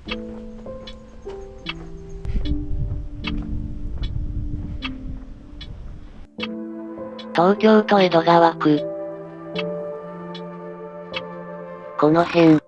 東京都江戸川区。この辺。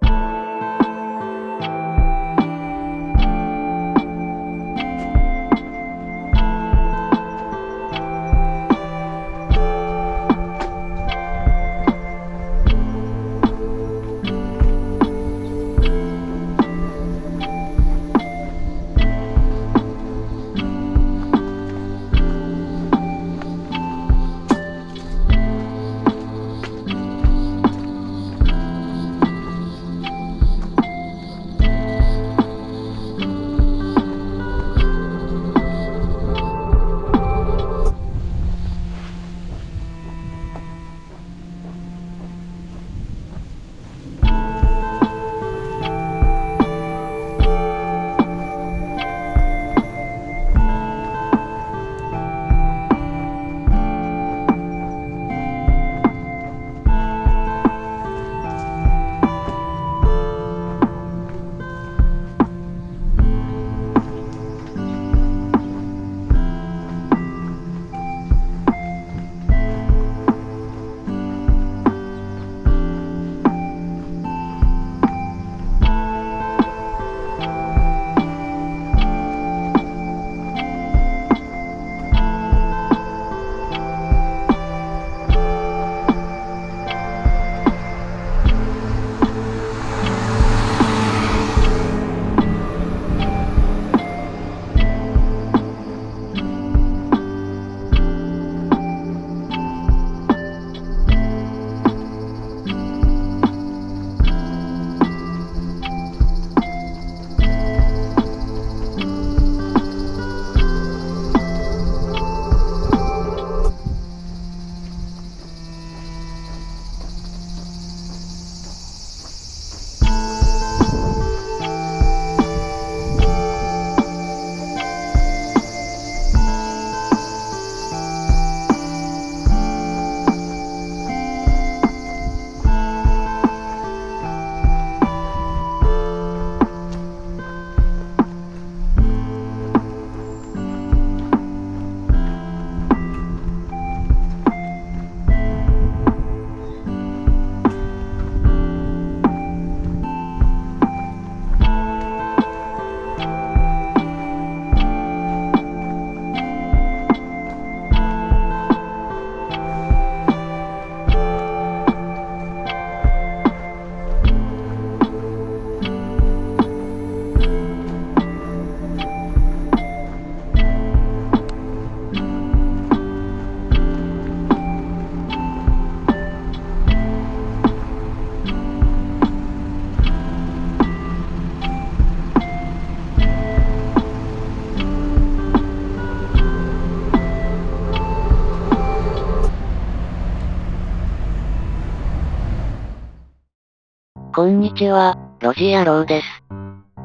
こんにちは、路地野郎です。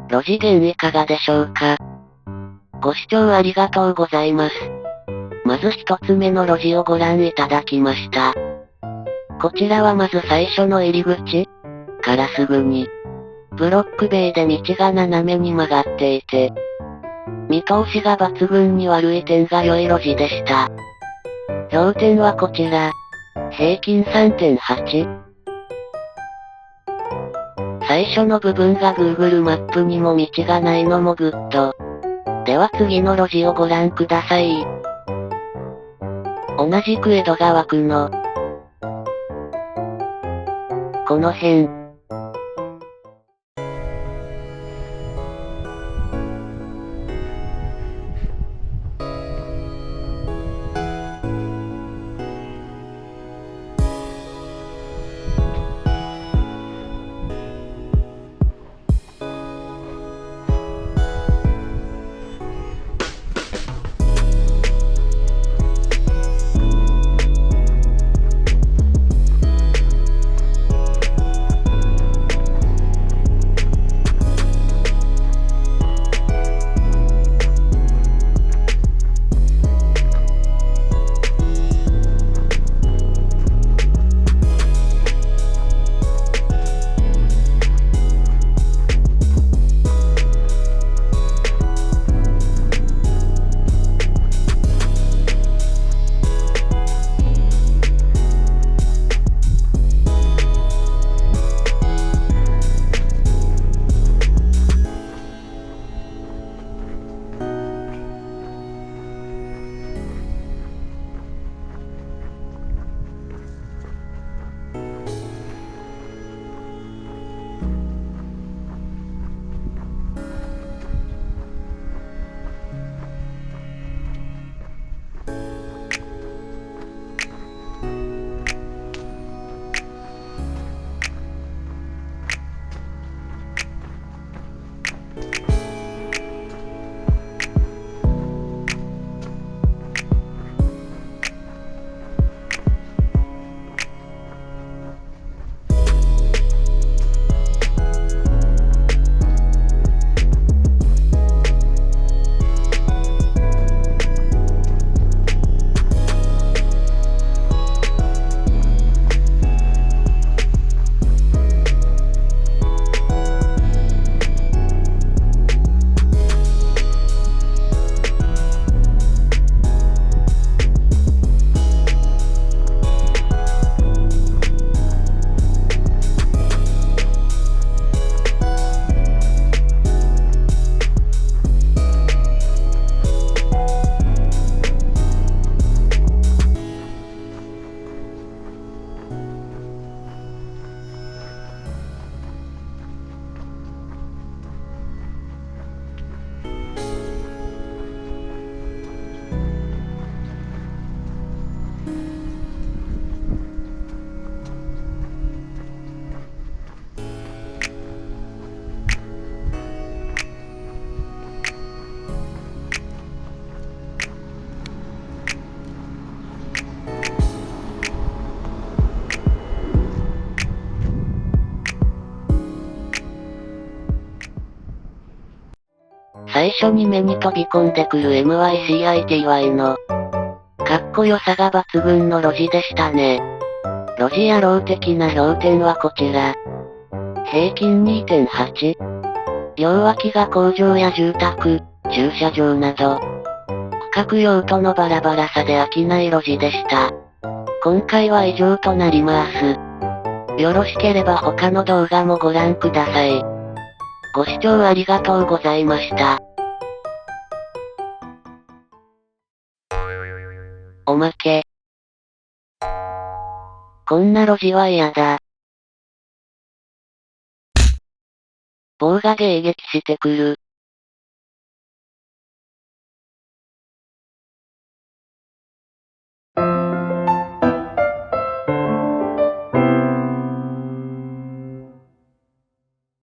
路地弦いかがでしょうか。ご視聴ありがとうございます。まず一つ目の路地をご覧いただきました。こちらはまず最初の入り口からすぐに、ブロック塀で道が斜めに曲がっていて、見通しが抜群に悪い点が良い路地でした。評点はこちら。平均 3.8。最初の部分が Google マップにも道がないのもグッド。では次の路地をご覧ください。同じく江戸川区のこの辺。最初に目に飛び込んでくる MYCITY の、かっこよさが抜群の路地でしたね。路地野郎的な評点はこちら。平均 2.8。両脇が工場や住宅、駐車場など、区画用途のバラバラさで飽きない路地でした。今回は以上となります。よろしければ他の動画もご覧ください。ご視聴ありがとうございました。おまけ。こんな路地は嫌だ。棒が迎撃してくる。